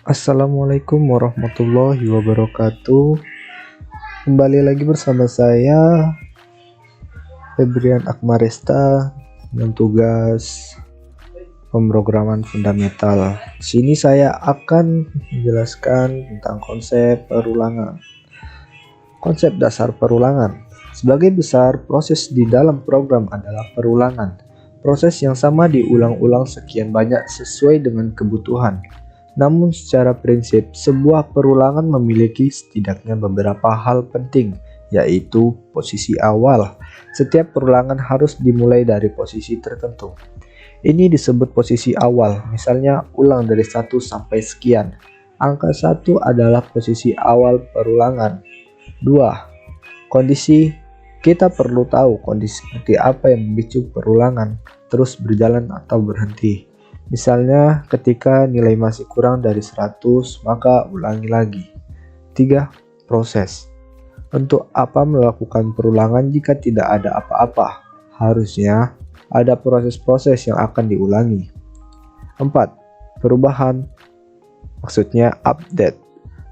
Assalamualaikum warahmatullahi wabarakatuh. Kembali lagi bersama saya Febrian Akmaresta dengan tugas pemrograman fundamental. Di sini saya akan menjelaskan tentang konsep perulangan. Konsep dasar perulangan. Sebagai besar, proses di dalam program adalah perulangan. Proses yang sama diulang-ulang sekian banyak sesuai dengan kebutuhan. Namun secara prinsip, sebuah perulangan memiliki setidaknya beberapa hal penting, yaitu posisi awal. Setiap perulangan harus dimulai dari posisi tertentu. Ini disebut posisi awal, misalnya ulang dari 1 sampai sekian. Angka 1 adalah posisi awal perulangan. 2. Kondisi. Kita perlu tahu kondisi seperti apa yang memicu perulangan terus berjalan atau berhenti. Misalnya ketika nilai masih kurang dari 100, maka ulangi lagi. 3. Proses. Untuk apa melakukan perulangan jika tidak ada apa-apa? Harusnya ada proses-proses yang akan diulangi. 4. Perubahan. Maksudnya update.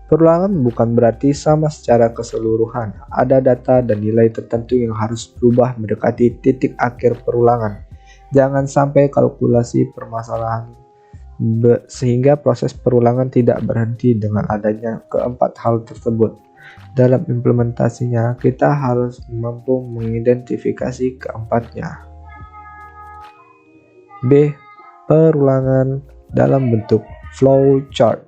Perulangan bukan berarti sama secara keseluruhan. Ada data dan nilai tertentu yang harus berubah mendekati titik akhir perulangan. Jangan sampai kalkulasi permasalahan sehingga proses perulangan tidak berhenti dengan adanya keempat hal tersebut. Dalam implementasinya, kita harus mampu mengidentifikasi keempatnya. B. Perulangan dalam bentuk flowchart.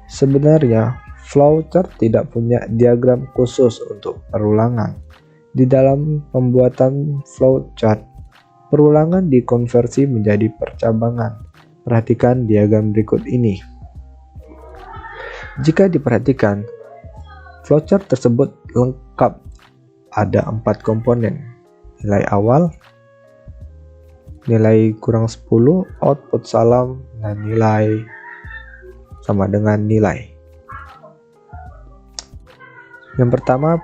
Sebenarnya, flowchart tidak punya diagram khusus untuk perulangan. Di dalam pembuatan flowchart, perulangan dikonversi menjadi percabangan. Perhatikan diagram berikut ini. Jika diperhatikan, flowchart tersebut lengkap. Ada 4 komponen. Nilai awal, nilai kurang 10, output salam, dan nilai sama dengan nilai. Yang pertama,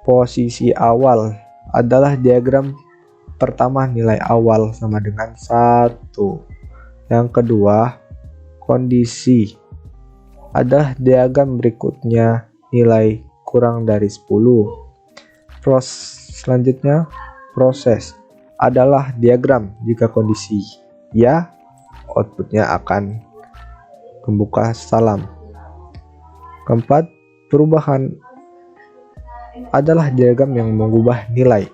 posisi awal adalah diagram pertama nilai awal sama dengan 1. Yang kedua, kondisi adalah diagram berikutnya nilai kurang dari 10. Selanjutnya, proses adalah diagram jika kondisi ya, outputnya akan membuka salam. Keempat, perubahan adalah diagram yang mengubah nilai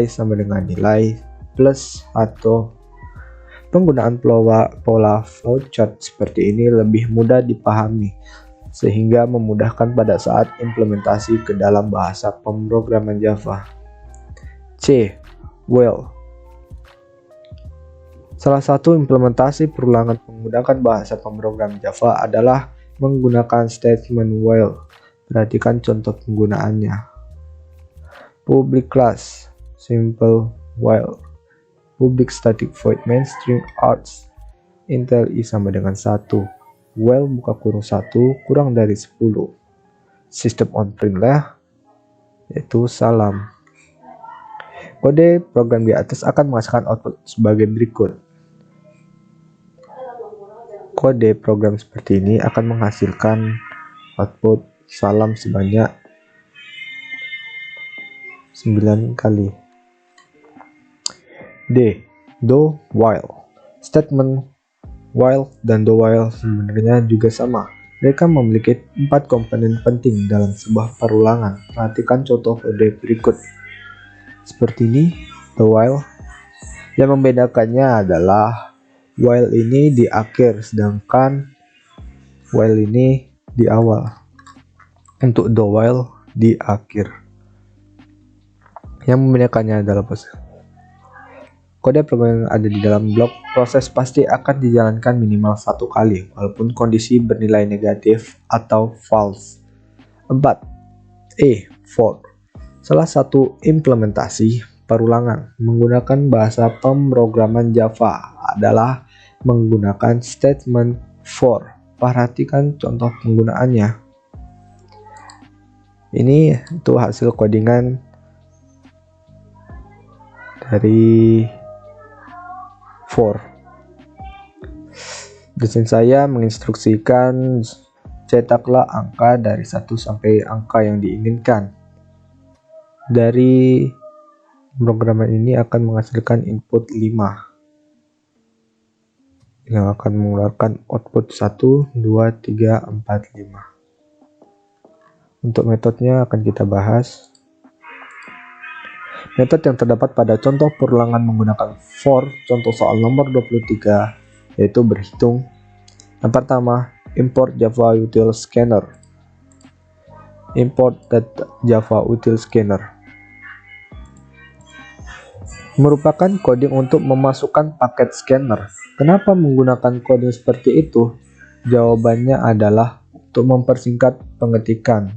sama dengan nilai plus atau. Penggunaan pola flowchart seperti ini lebih mudah dipahami sehingga memudahkan pada saat implementasi ke dalam bahasa pemrograman Java. C. While. Salah satu implementasi perulangan menggunakan bahasa pemrograman Java adalah menggunakan statement while. Perhatikan contoh penggunaannya. Public class simple while. Public static void main string arts intel i sama dengan 1. While buka kurung 1 kurang dari 10. System on print lah, yaitu salam. Kode program di atas akan menghasilkan output sebagai berikut. Kode program seperti ini akan menghasilkan output salam sebanyak 9 kali. D. Do while. Statement while dan do while sebenarnya juga sama. Mereka memiliki 4 komponen penting dalam sebuah perulangan. Perhatikan contoh kode berikut. Seperti ini, do while. Yang membedakannya adalah while ini di akhir, sedangkan while ini di awal. Untuk do while di akhir. Yang membedakannya adalah kode program yang ada di dalam blok proses pasti akan dijalankan minimal 1 kali, walaupun kondisi bernilai negatif atau false. 4. For. Salah satu implementasi perulangan menggunakan bahasa pemrograman Java adalah menggunakan statement for. Perhatikan contoh penggunaannya. Ini itu hasil codingan dari for. Dosen saya menginstruksikan cetaklah angka dari 1 sampai angka yang diinginkan. Dari pemrograman ini akan menghasilkan input 5 yang akan mengeluarkan output 1, 2, 3, 4, 5. Untuk metodenya akan kita bahas. Metode yang terdapat pada contoh perulangan menggunakan for, contoh soal nomor 23, yaitu berhitung. Yang pertama, import Java Util Scanner. Import Java Util Scanner merupakan coding untuk memasukkan paket scanner. Kenapa menggunakan coding seperti itu? Jawabannya adalah untuk mempersingkat pengetikan,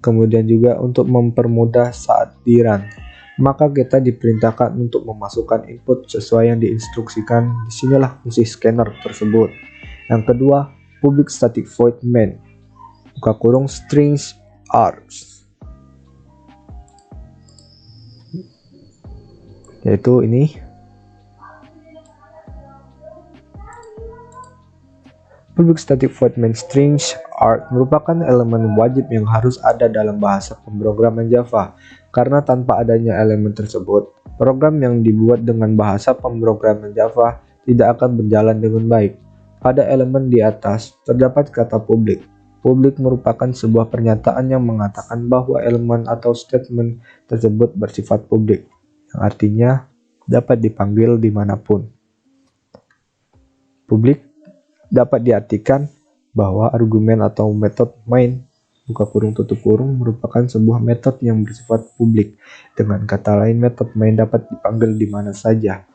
kemudian juga untuk mempermudah saat di run. Maka kita diperintahkan untuk memasukkan input sesuai yang diinstruksikan. Disinilah fungsi scanner tersebut. Yang kedua, public static void main buka kurung strings args, yaitu ini. Public static void main strings arg merupakan elemen wajib yang harus ada dalam bahasa pemrograman Java, karena tanpa adanya elemen tersebut, program yang dibuat dengan bahasa pemrograman Java tidak akan berjalan dengan baik. Pada elemen di atas terdapat kata public. Public merupakan sebuah pernyataan yang mengatakan bahwa elemen atau statement tersebut bersifat publik, yang artinya dapat dipanggil dimanapun. Publik dapat diartikan bahwa argumen atau metode main buka kurung tutup kurung merupakan sebuah metode yang bersifat publik. Dengan kata lain, metode main dapat dipanggil di mana saja.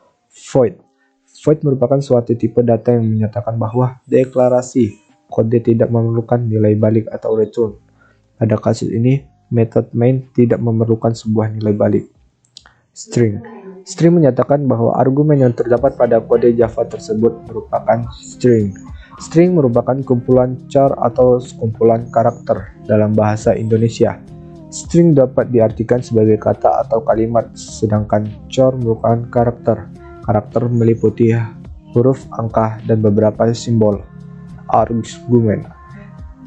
Void merupakan suatu tipe data yang menyatakan bahwa deklarasi kode tidak memerlukan nilai balik atau return. Pada kasus ini, metode main tidak memerlukan sebuah nilai balik. String menyatakan bahwa argumen yang terdapat pada kode Java tersebut merupakan string. String merupakan kumpulan char atau kumpulan karakter dalam bahasa Indonesia. String dapat diartikan sebagai kata atau kalimat, sedangkan char merupakan karakter. Karakter meliputi huruf, angka, dan beberapa simbol. Argumen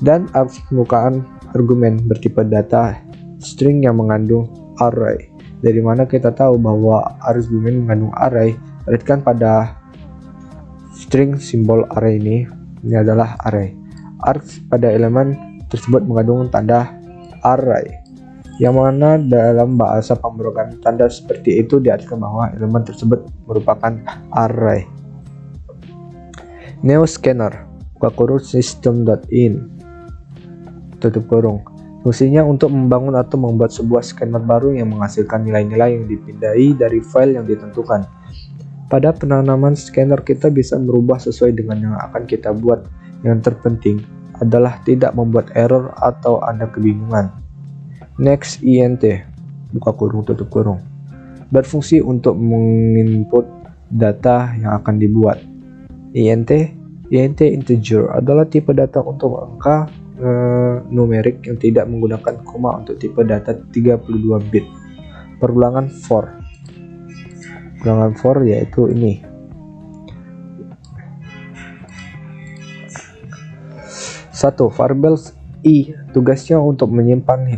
dan merupakan argumen bertipe data string yang mengandung array. Dari mana kita tahu bahwa argumen mengandung array? Perhatikan pada string simbol array ini adalah array. Args pada elemen tersebut mengandung tanda array, yang mana dalam bahasa pemrograman tanda seperti itu diartikan bahwa elemen tersebut merupakan array. Neo scanner buka kurung system.in tutup kurung. Fungsinya untuk membangun atau membuat sebuah scanner baru yang menghasilkan nilai-nilai yang dipindahi dari file yang ditentukan. Pada penanaman scanner kita bisa merubah sesuai dengan yang akan kita buat. Yang terpenting adalah tidak membuat error atau ada kebingungan. Next int buka kurung tutup kurung berfungsi untuk menginput data yang akan dibuat. int integer adalah tipe data untuk angka numerik yang tidak menggunakan koma untuk tipe data 32 bit. Perulangan for yaitu ini. Satu, variabel i tugasnya untuk menyimpan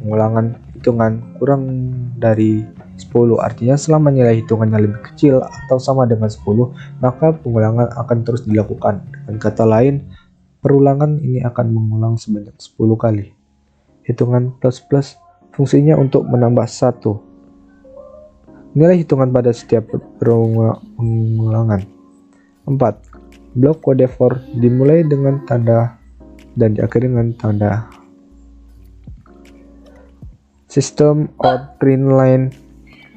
pengulangan hitungan kurang dari 10, artinya selama nilai hitungannya lebih kecil atau sama dengan 10, maka pengulangan akan terus dilakukan. Dengan kata lain, perulangan ini akan mengulang sebanyak 10 kali. Hitungan plus fungsinya untuk menambah 1 nilai hitungan pada setiap pengulangan. 4. Blok kode for dimulai dengan tanda dan diakhiri dengan tanda. System out print line.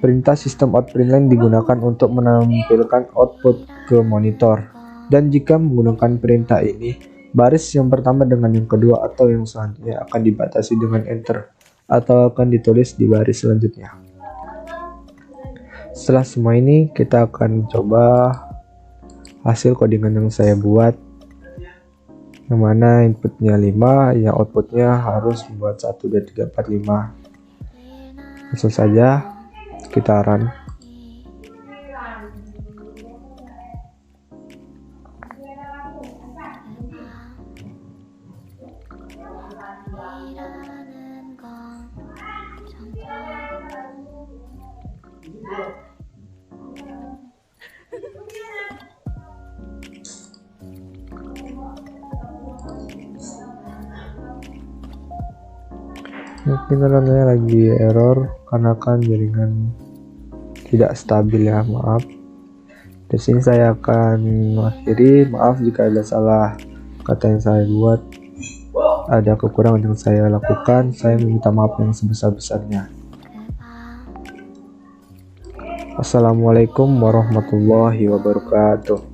Perintah system out print line digunakan untuk menampilkan output ke monitor. Dan jika menggunakan perintah ini, baris yang pertama dengan yang kedua atau yang selanjutnya akan dibatasi dengan enter atau akan ditulis di baris selanjutnya. Setelah semua ini, kita akan coba hasil codingan yang saya buat, yang mana inputnya 5, yang outputnya harus membuat 1, 2, 3, 4, 5. Langsung saja kita run. Mungkin teman-teman lagi error karena kan jaringan tidak stabil ya, maaf. Di sini saya akan mengakhiri. Maaf jika ada salah kata yang saya buat, ada kekurangan yang saya lakukan. Saya meminta maaf yang sebesar-besarnya. Assalamualaikum warahmatullahi wabarakatuh.